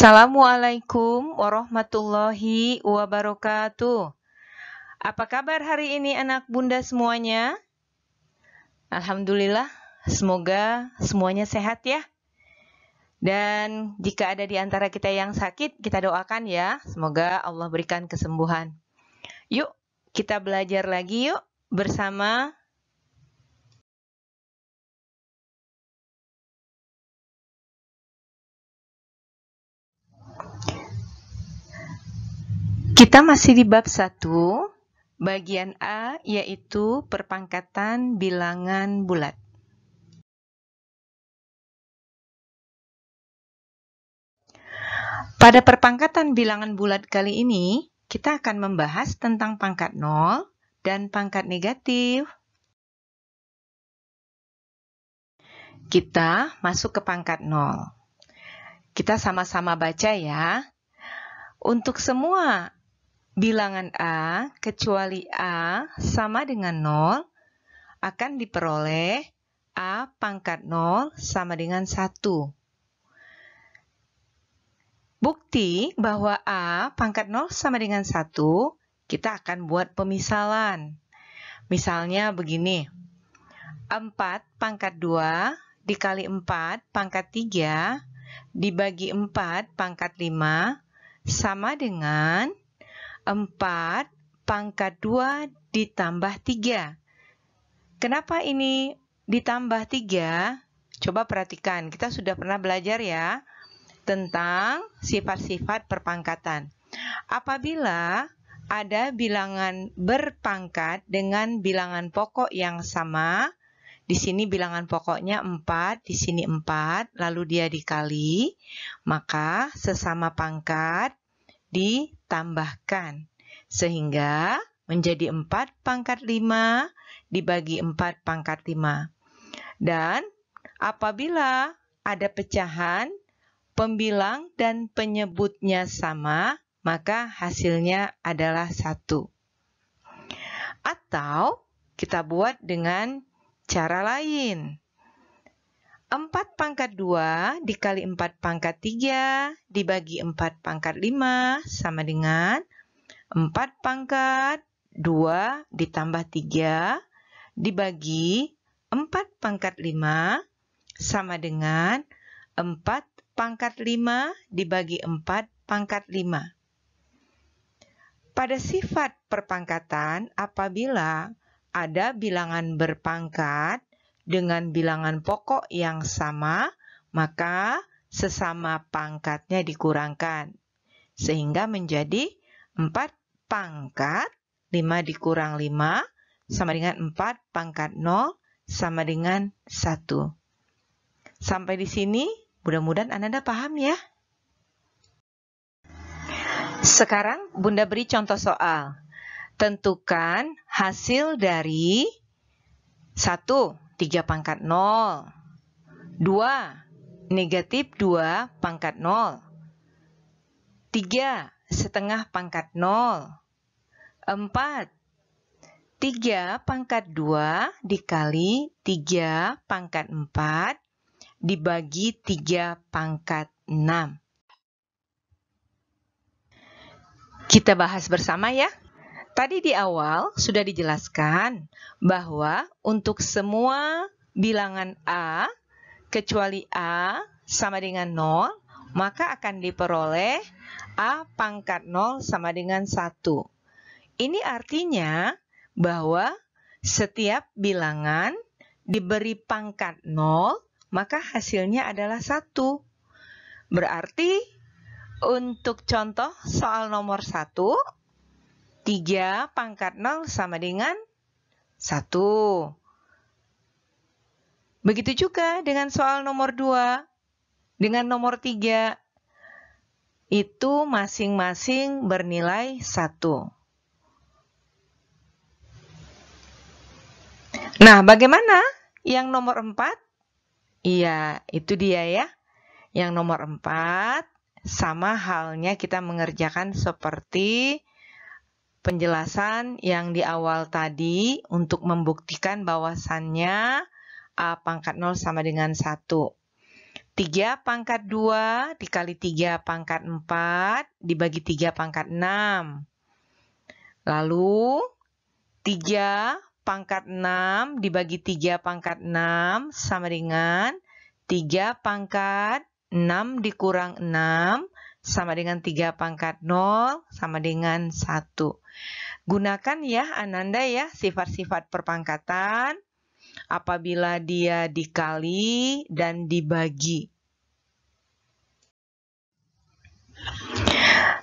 Assalamualaikum warahmatullahi wabarakatuh. Apa kabar hari ini anak bunda semuanya? Alhamdulillah, semoga semuanya sehat ya. Dan jika ada di antara kita yang sakit, kita doakan ya, semoga Allah berikan kesembuhan. Yuk, kita belajar lagi yuk bersama. Kita masih di bab 1, bagian A, yaitu perpangkatan bilangan bulat. Pada perpangkatan bilangan bulat kali ini, kita akan membahas tentang pangkat 0 dan pangkat negatif. Kita masuk ke pangkat 0. Kita sama-sama baca ya. Untuk semua bilangan A kecuali A sama dengan 0 akan diperoleh A pangkat 0 sama dengan 1. Bukti bahwa A pangkat 0 sama dengan 1, kita akan buat pemisalan. Misalnya begini, 4 pangkat 2 dikali 4 pangkat 3 dibagi 4 pangkat 5 sama dengan 4 pangkat 2 ditambah 3. Kenapa ini ditambah 3? Coba perhatikan, kita sudah pernah belajar ya tentang sifat-sifat perpangkatan. Apabila ada bilangan berpangkat dengan bilangan pokok yang sama, di sini bilangan pokoknya 4, di sini 4, lalu dia dikali, maka sesama pangkat ditambahkan. Sehingga menjadi 4 pangkat 5 dibagi 4 pangkat 5. Dan apabila ada pecahan, pembilang dan penyebutnya sama, maka hasilnya adalah 1. Atau kita buat dengan cara lain. 4 pangkat 2 dikali 4 pangkat 3 dibagi 4 pangkat 5 sama dengan 4 pangkat 2 ditambah 3 dibagi 4 pangkat 5 sama dengan 4 pangkat 5 dibagi 4 pangkat 5. Pada sifat perpangkatan, apabila ada bilangan berpangkat dengan bilangan pokok yang sama, maka sesama pangkatnya dikurangkan. Sehingga menjadi 4 pangkat 5 dikurang 5 sama dengan 4 pangkat 0 sama dengan 1. Sampai di sini, mudah-mudahan Anda paham ya. Sekarang Bunda beri contoh soal. Tentukan hasil dari 1, 3 pangkat 0. 2, negatif 2 pangkat 0. 3, setengah pangkat 0. 4, 3 pangkat 2 dikali 3 pangkat 4 dibagi 3 pangkat 6. Kita bahas bersama ya. Tadi di awal sudah dijelaskan bahwa untuk semua bilangan A kecuali A sama dengan 0, maka akan diperoleh A pangkat 0 sama dengan 1. Ini artinya bahwa setiap bilangan diberi pangkat 0, maka hasilnya adalah 1. Berarti untuk contoh soal nomor 1, 3 pangkat 0 sama dengan 1. Begitu juga dengan soal nomor 2, dengan nomor 3, itu masing-masing bernilai 1. Nah, bagaimana yang nomor 4? Iya, itu dia ya. Yang nomor 4, sama halnya kita mengerjakan seperti penjelasan yang di awal tadi untuk membuktikan bahwasannya A pangkat 0 sama dengan 1. 3 pangkat 2 dikali 3 pangkat 4 dibagi 3 pangkat 6. Lalu 3 pangkat 6 dibagi 3 pangkat 6 sama dengan 3 pangkat 6 dikurang 6 sama dengan 3 pangkat 0 sama dengan 1. Gunakan ya Ananda ya sifat-sifat perpangkatan apabila dia dikali dan dibagi.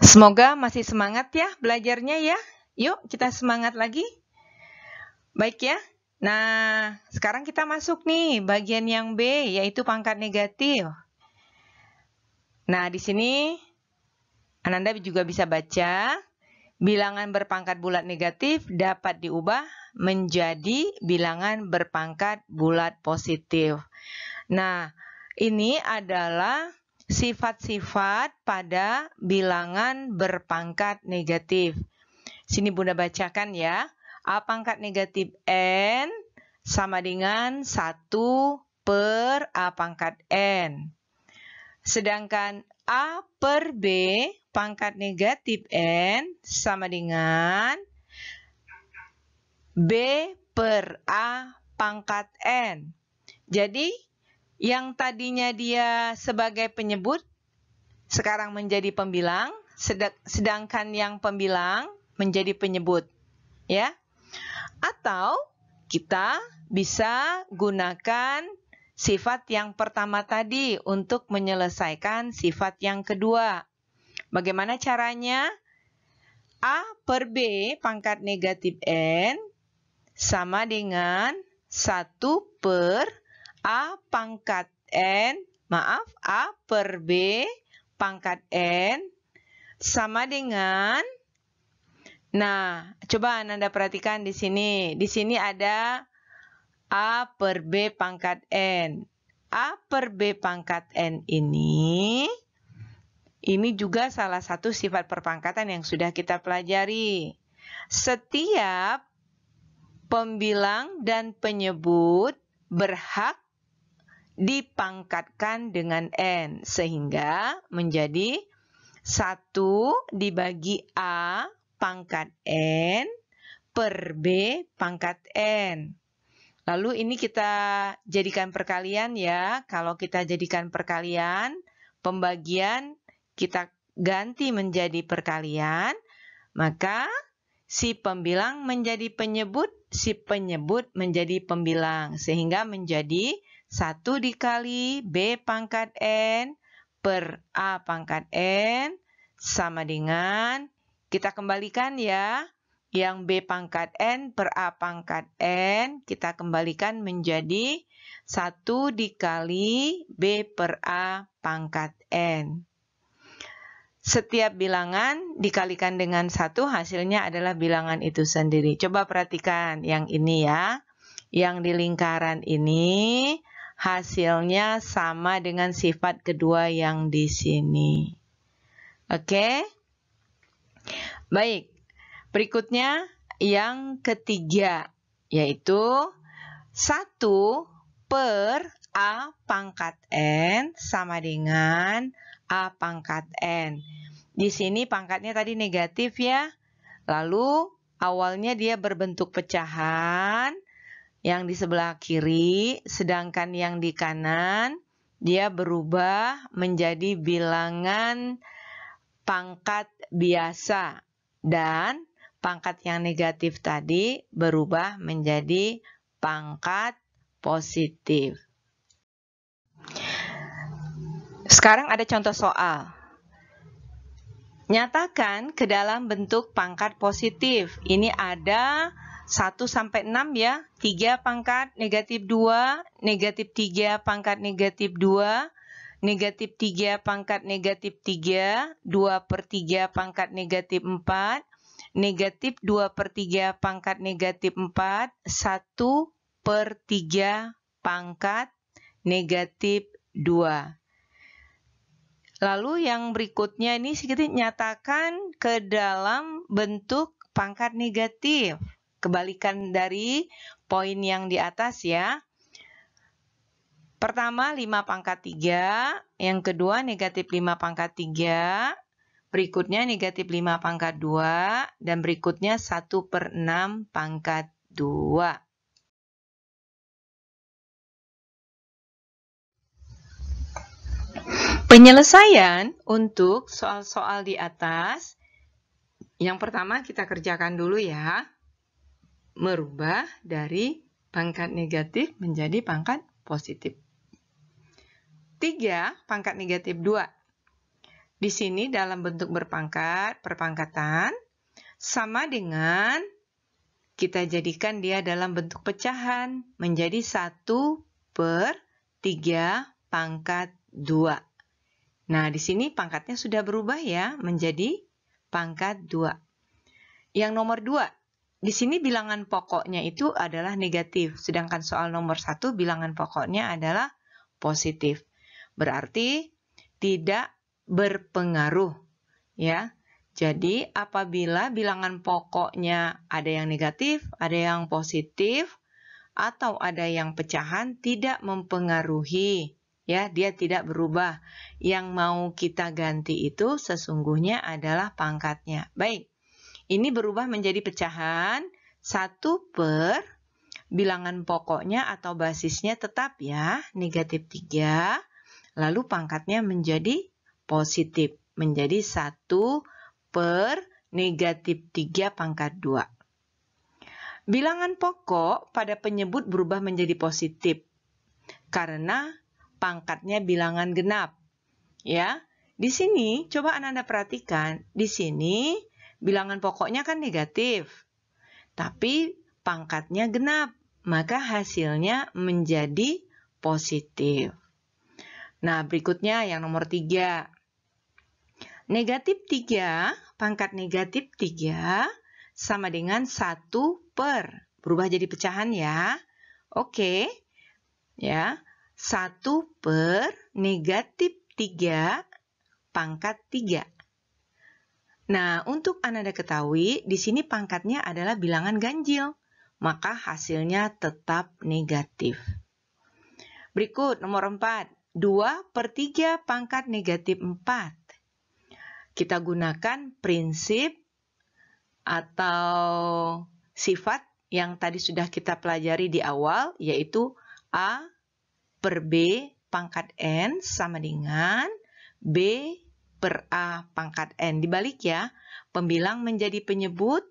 Semoga masih semangat ya belajarnya ya. Yuk kita semangat lagi. Baik ya. Nah, sekarang kita masuk nih bagian yang B, yaitu pangkat negatif. Nah, di sini Ananda juga bisa baca, bilangan berpangkat bulat negatif dapat diubah menjadi bilangan berpangkat bulat positif. Nah, ini adalah sifat-sifat pada bilangan berpangkat negatif. Sini Bunda bacakan ya. A pangkat negatif N sama dengan 1 per A pangkat N. Sedangkan A per B pangkat negatif N sama dengan B per A pangkat N. Jadi, yang tadinya dia sebagai penyebut, sekarang menjadi pembilang, sedangkan yang pembilang menjadi penyebut. Ya. Atau kita bisa gunakan sifat yang pertama tadi untuk menyelesaikan sifat yang kedua. Bagaimana caranya? A per B pangkat negatif N sama dengan 1 per A pangkat N, A per B pangkat N sama dengan, nah, coba Ananda perhatikan di sini. Di sini ada A per B pangkat N. A per B pangkat N ini juga salah satu sifat perpangkatan yang sudah kita pelajari. Setiap pembilang dan penyebut berhak dipangkatkan dengan N, sehingga menjadi 1 dibagi A pangkat N per B pangkat N. Lalu ini kita jadikan perkalian ya. Kalau kita jadikan perkalian, pembagian kita ganti menjadi perkalian, maka si pembilang menjadi penyebut, si penyebut menjadi pembilang. Sehingga menjadi 1 dikali B pangkat N per A pangkat N sama dengan, kita kembalikan ya, yang B pangkat N per A pangkat N, kita kembalikan menjadi 1 dikali B per A pangkat N. Setiap bilangan dikalikan dengan 1, hasilnya adalah bilangan itu sendiri. Coba perhatikan yang ini ya. Yang di lingkaran ini hasilnya sama dengan sifat kedua yang di sini. Oke? Baik. Berikutnya yang ketiga, yaitu 1 per A pangkat N sama dengan A pangkat N. Di sini pangkatnya tadi negatif ya. Lalu awalnya dia berbentuk pecahan yang di sebelah kiri, sedangkan yang di kanan dia berubah menjadi bilangan pangkat biasa. Dan pangkat yang negatif tadi berubah menjadi pangkat positif. Sekarang ada contoh soal. Nyatakan ke dalam bentuk pangkat positif. Ini ada 1 sampai 6 ya. 3 pangkat negatif 2, negatif 3 pangkat negatif 2, negatif 3 pangkat negatif 3, 2 per 3 pangkat negatif 4, negatif 2 per 3 pangkat negatif 4, 1 per 3 pangkat negatif 2. Lalu yang berikutnya ini sedikit nyatakan ke dalam bentuk pangkat negatif. Kebalikan dari poin yang di atas ya. Pertama 5 pangkat 3, yang kedua negatif 5 pangkat 3, berikutnya negatif 5 pangkat 2, dan berikutnya 1/6 pangkat 2. Penyelesaian untuk soal-soal di atas, yang pertama kita kerjakan dulu ya. Merubah dari pangkat negatif menjadi pangkat positif. 3 pangkat negatif 2. Di sini dalam bentuk berpangkat, perpangkatan, sama dengan kita jadikan dia dalam bentuk pecahan menjadi 1/3 pangkat 2. Nah, di sini pangkatnya sudah berubah ya menjadi pangkat 2. Yang nomor 2, di sini bilangan pokoknya itu adalah negatif, sedangkan soal nomor 1 bilangan pokoknya adalah positif. Berarti tidak berpengaruh ya. Jadi apabila bilangan pokoknya ada yang negatif, ada yang positif, atau ada yang pecahan, tidak mempengaruhi. Ya, dia tidak berubah. Yang mau kita ganti itu sesungguhnya adalah pangkatnya. Baik, ini berubah menjadi pecahan 1/, bilangan pokoknya atau basisnya tetap ya, negatif 3, lalu pangkatnya menjadi positif, menjadi 1/3 pangkat 2. Bilangan pokok pada penyebut berubah menjadi positif karena pangkatnya bilangan genap. Ya, di sini coba Anda perhatikan, di sini bilangan pokoknya kan negatif, tapi pangkatnya genap, maka hasilnya menjadi positif. Nah, berikutnya yang nomor 3. Negatif 3, pangkat negatif 3 sama dengan 1/, berubah jadi pecahan ya. Oke, ya. 1/3 pangkat 3. Nah, untuk Anda ketahui, di sini pangkatnya adalah bilangan ganjil, maka hasilnya tetap negatif. Berikut nomor 4, 2/3 pangkat negatif 4. Kita gunakan prinsip atau sifat yang tadi sudah kita pelajari di awal, yaitu A per B pangkat N sama dengan B per A pangkat N. Dibalik ya, pembilang menjadi penyebut,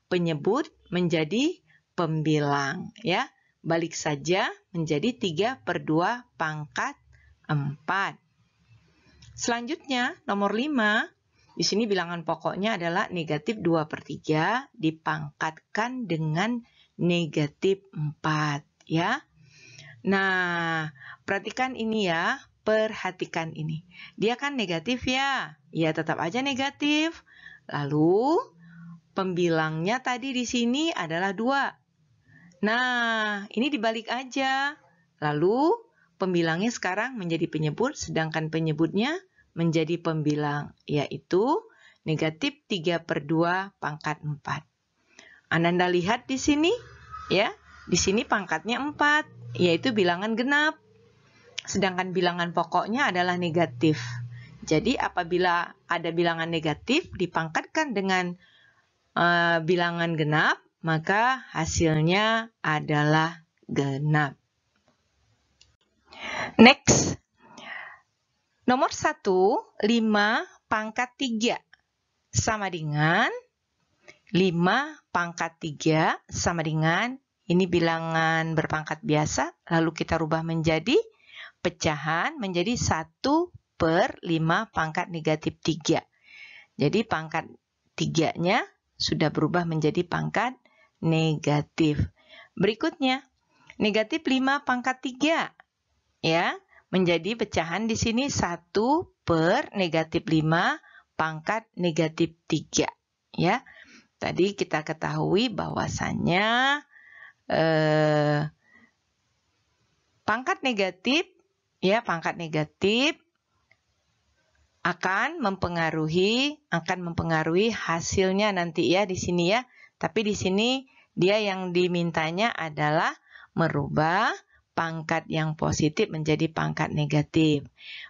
penyebut menjadi pembilang. Ya, balik saja menjadi 3/2 pangkat 4. Selanjutnya, nomor 5. Di sini bilangan pokoknya adalah negatif 2/3 dipangkatkan dengan negatif 4. Ya. Nah, perhatikan ini ya, perhatikan ini. Dia kan negatif ya, ya tetap aja negatif. Lalu, pembilangnya tadi di sini adalah 2. Nah, ini dibalik aja. Lalu, pembilangnya sekarang menjadi penyebut, sedangkan penyebutnya menjadi pembilang, yaitu negatif 3/2 pangkat 4. Anda lihat di sini, ya, di sini pangkatnya 4. Yaitu bilangan genap. Sedangkan bilangan pokoknya adalah negatif. Jadi apabila ada bilangan negatif dipangkatkan dengan bilangan genap, maka hasilnya adalah genap. Next. Nomor 1, 5 pangkat 3 sama dengan 5 pangkat 3 sama dengan, ini bilangan berpangkat biasa, lalu kita rubah menjadi pecahan menjadi 1/5 pangkat negatif 3. Jadi pangkat 3-nya sudah berubah menjadi pangkat negatif. Berikutnya, negatif 5 pangkat 3. Ya, menjadi pecahan di sini 1/5 pangkat negatif 3. Ya, tadi kita ketahui bahwasannya pangkat negatif akan mempengaruhi hasilnya nanti ya di sini ya. Tapi di sini dia yang dimintanya adalah merubah pangkat yang positif menjadi pangkat negatif.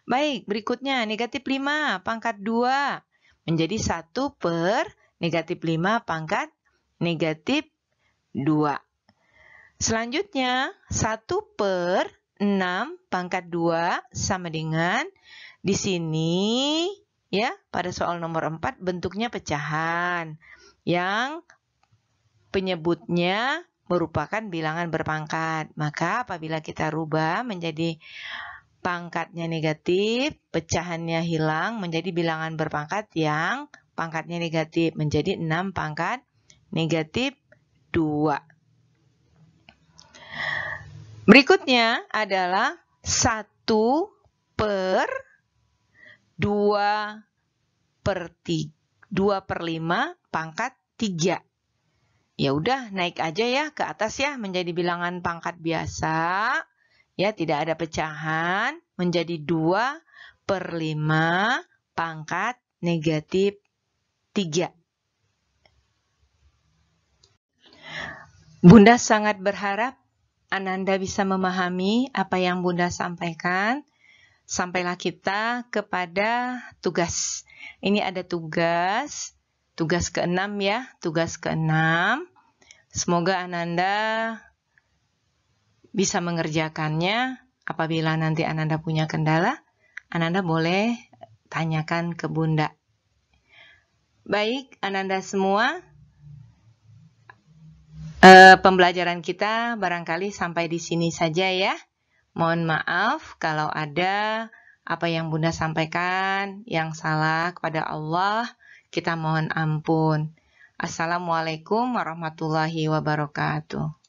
Baik, berikutnya negatif 5 pangkat 2 menjadi 1 per negatif 5 pangkat negatif 2. Selanjutnya, 1 per 6 pangkat 2 sama dengan di sini ya, pada soal nomor 4 bentuknya pecahan yang penyebutnya merupakan bilangan berpangkat. Maka apabila kita rubah menjadi pangkatnya negatif, pecahannya hilang menjadi bilangan berpangkat yang pangkatnya negatif menjadi 6 pangkat negatif 2. Berikutnya adalah 1 per 2 per 5 pangkat 3. Ya udah, naik aja ya ke atas ya menjadi bilangan pangkat biasa. Ya, tidak ada pecahan menjadi 2 per 5 pangkat negatif 3. Bunda sangat berharap Ananda bisa memahami apa yang Bunda sampaikan. Sampailah kita kepada tugas. Ini ada tugas ke-6 ya, tugas ke-6. Semoga Ananda bisa mengerjakannya. Apabila nanti Ananda punya kendala, Ananda boleh tanyakan ke Bunda. Baik, Ananda semua. Pembelajaran kita barangkali sampai di sini saja ya. Mohon maaf kalau ada apa yang Bunda sampaikan yang salah kepada Allah, kita mohon ampun. Assalamualaikum warahmatullahi wabarakatuh.